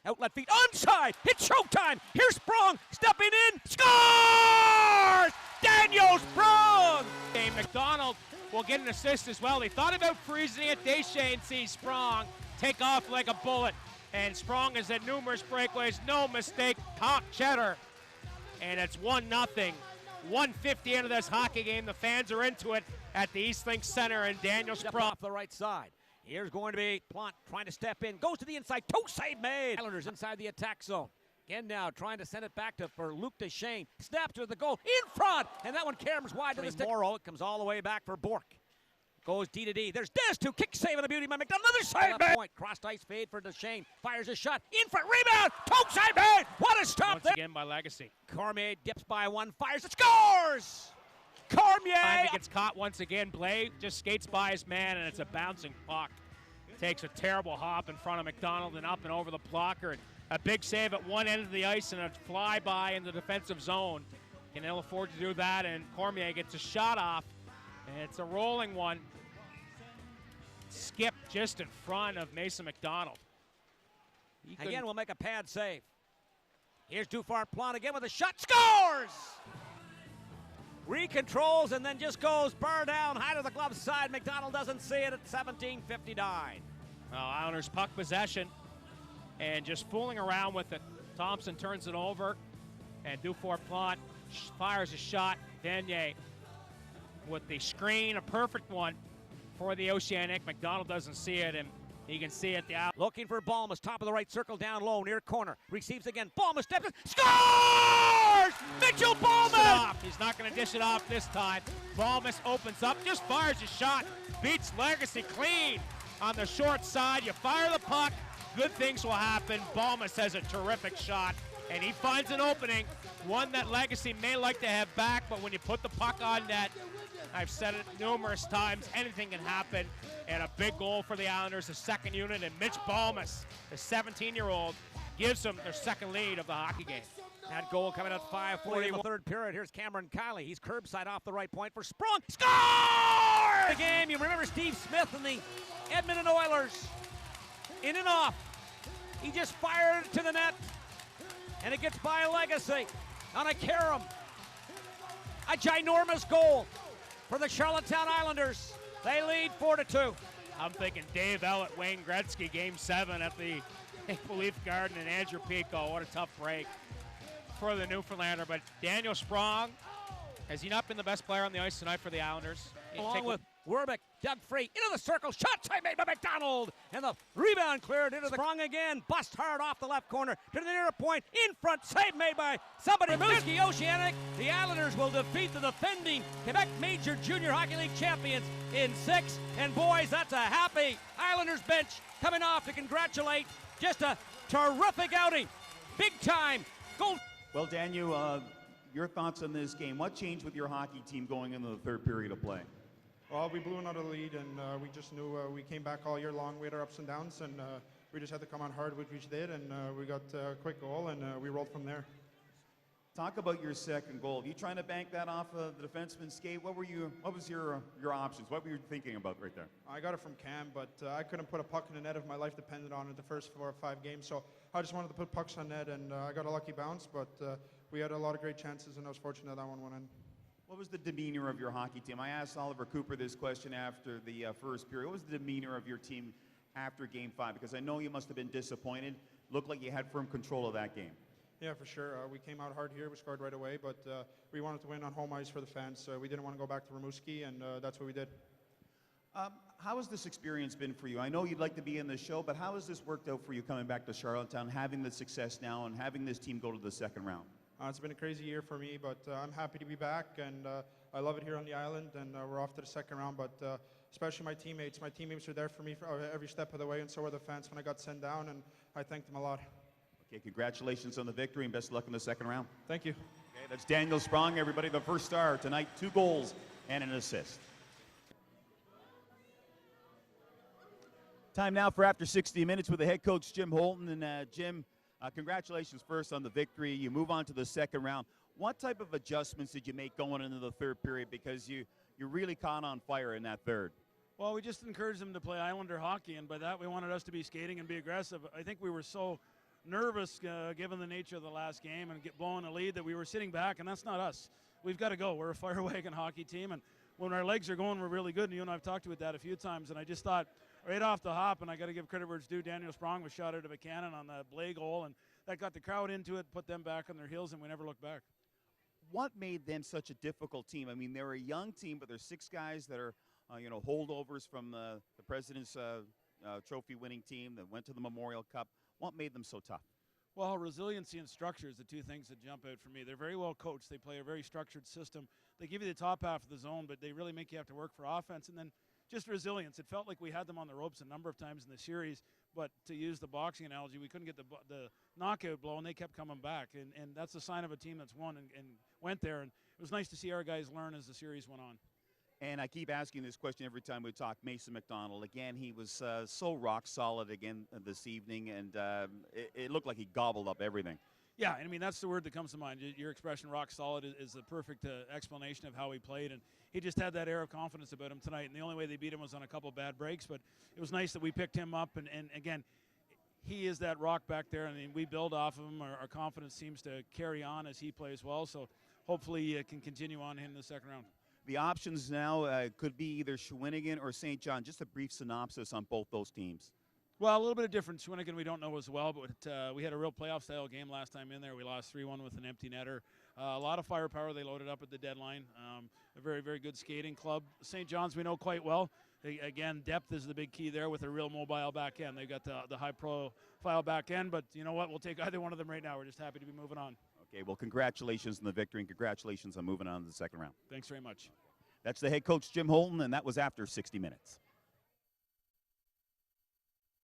outlet feed, onside, it's showtime, here's Sprong, stepping in, scores! Daniel Sprong! McDonald will get an assist as well. They thought about freezing it. Deschain sees Sprong take off like a bullet. And Sprong has had numerous breakaways, no mistake, top cheddar. And it's 1-0. 150 into this hockey game. The fans are into it at the Eastlink Center, and Daniel Sprong off the right side. Here's going to be Plante trying to step in, goes to the inside, toe save made. Islanders inside the attack zone. Again now trying to send it back for Luc Deschain. Snap to the goal, in front, and that one caroms wide to the stick. Morrow, it comes all the way back for Bourque. Goes D to D. There's Des to kick save and a beauty by McDonald. Another save made. Point. Crossed ice fade for Deschain. Fires a shot. In front. Rebound. Toe save made. What a stop once there. Again by Legacy. Cormier dips by one. Fires. It scores. Cormier. Time gets caught once again. Blais just skates by his man, and it's a bouncing puck. Takes a terrible hop in front of McDonald and up and over the blocker. And a big save at one end of the ice and a flyby in the defensive zone. Can ill afford to do that, and Cormier gets a shot off. And it's a rolling one. Skip just in front of Mason McDonald. Again, we'll make a pad save. Here's Dufart Plante again with a shot. Scores! Recontrols and then just goes bar down, high to the glove side. McDonald doesn't see it at 17:59. Well, Islanders puck possession and just fooling around with it. Thompson turns it over, and Dufart Plante fires a shot. Vanier with the screen, a perfect one for the Oceanic. McDonald doesn't see it, and he can see it. Looking for Balmas, top of the right circle, down low, near corner. Receives again. Balmas steps in, scores! Mitchell Balmas! He's not going to dish it off this time. Balmas opens up, just fires a shot. Beats Legacy clean on the short side. You fire the puck, good things will happen. Balmas has a terrific shot, and he finds an opening, one that Legacy may like to have back, but when you put the puck on net, I've said it numerous times, anything can happen. And a big goal for the Islanders, the second unit, and Mitch Balmas, the 17-year-old, gives them their second lead of the hockey game. That goal coming at 5:40 in the third period. Here's Cameron Kiley. He's curbside off the right point for Sprong. Score! The game. You remember Steve Smith and the Edmonton Oilers. In and off. He just fired it to the net, and it gets by Legacy on a carom. A ginormous goal for the Charlottetown Islanders. They lead 4-2. I'm thinking Dave Ellett, Wayne Gretzky, Game 7 at the Maple Leaf Garden, and Andrew Pico. What a tough break for the Newfoundlander. But Daniel Sprong, has he not been the best player on the ice tonight for the Islanders? Along with Werbeck, dug free, into the circle, shot save made by McDonald, and the rebound cleared into the Sprong again, bust hard off the left corner to the near point, in front, save made by somebody. Rimouski Oceanic. The Islanders will defeat the defending Quebec Major Junior Hockey League champions in 6, and boys, that's a happy Islanders bench coming off to congratulate. Just a terrific outing, big time goal. Well, Daniel, your thoughts on this game. What changed with your hockey team going into the third period of play? Well, we blew another lead, and we just knew we came back all year long. We had our ups and downs, and we just had to come on hard, which we did, and we got a quick goal, and we rolled from there. Talk about your second goal. Are you trying to bank that off of the defenseman's skate? What was your options? What were you thinking about right there? I got it from Cam, but I couldn't put a puck in the net if my life depended on it the first 4 or 5 games, so I just wanted to put pucks on net, and I got a lucky bounce, but we had a lot of great chances, and I was fortunate that one went in. What was the demeanor of your hockey team? I asked Oliver Cooper this question after the first period. What was the demeanor of your team after Game 5? Because I know you must have been disappointed. Looked like you had firm control of that game. Yeah, for sure. We came out hard here. We scored right away, but we wanted to win on home ice for the fans. We didn't want to go back to Rimouski, and that's what we did. How has this experience been for you? I know you'd like to be in the show, but how has this worked out for you coming back to Charlottetown, having the success now, and having this team go to the second round? It's been a crazy year for me, but I'm happy to be back, and I love it here on the island, and we're off to the second round, but especially my teammates. My teammates were there for me for every step of the way, and so were the fans when I got sent down, and I thanked them a lot. Okay, congratulations on the victory, and best of luck in the second round. Thank you. Okay, that's Daniel Sprong, everybody, the first star tonight, 2 goals and an assist. Time now for After 60 Minutes with the head coach, Jim Holton. And Jim, congratulations first on the victory. You move on to the second round. What type of adjustments did you make going into the third period? Because you really caught on fire in that third. Well, we just encouraged them to play Islander hockey, and by that we wanted us to be skating and be aggressive. I think we were so nervous given the nature of the last game and blowing a lead that we were sitting back, and that's not us. We've got to go. We're a fire wagon hockey team, and when our legs are going, we're really good. And you and I've talked about that a few times, and I just thought right off the hop, and I got to give credit where it's due, Daniel Sprong was shot out of a cannon on the Blais goal, and that got the crowd into it, put them back on their heels, and we never looked back. What made them such a difficult team? I mean, they're a young team, but there's 6 guys that are, holdovers from the President's Trophy-winning team that went to the Memorial Cup. What made them so tough? Well, resiliency and structure is the 2 things that jump out for me. They're very well coached. They play a very structured system. They give you the top half of the zone, but they really make you have to work for offense. And then just resilience. It felt like we had them on the ropes a number of times in the series, but to use the boxing analogy, we couldn't get the knockout blow, and they kept coming back. And that's a sign of a team that's won and went there. And it was nice to see our guys learn as the series went on. And I keep asking this question every time we talk. Mason McDonald, again, he was so rock solid again this evening, and it looked like he gobbled up everything. Yeah, I mean, that's the word that comes to mind. Your expression, rock solid, is the perfect explanation of how he played. And he just had that air of confidence about him tonight. And the only way they beat him was on a couple bad breaks. But it was nice that we picked him up. And again, he is that rock back there. I mean, we build off of him. Our confidence seems to carry on as he plays well. So hopefully it can continue on in the second round. The options now could be either Shawinigan or St. John. Just a brief synopsis on both those teams. Well, a little bit of difference. Shawinigan we don't know as well, but we had a real playoff-style game last time in there. We lost 3-1 with an empty netter. A lot of firepower. They loaded up at the deadline. A very, very good skating club. St. John's we know quite well. Again, depth is the big key there with a real mobile back end. They've got the high-profile back end, but you know what? We'll take either one of them right now. We're just happy to be moving on. Okay, well, congratulations on the victory, and congratulations on moving on to the second round. Thanks very much. That's the head coach, Jim Holton, and that was after 60 minutes.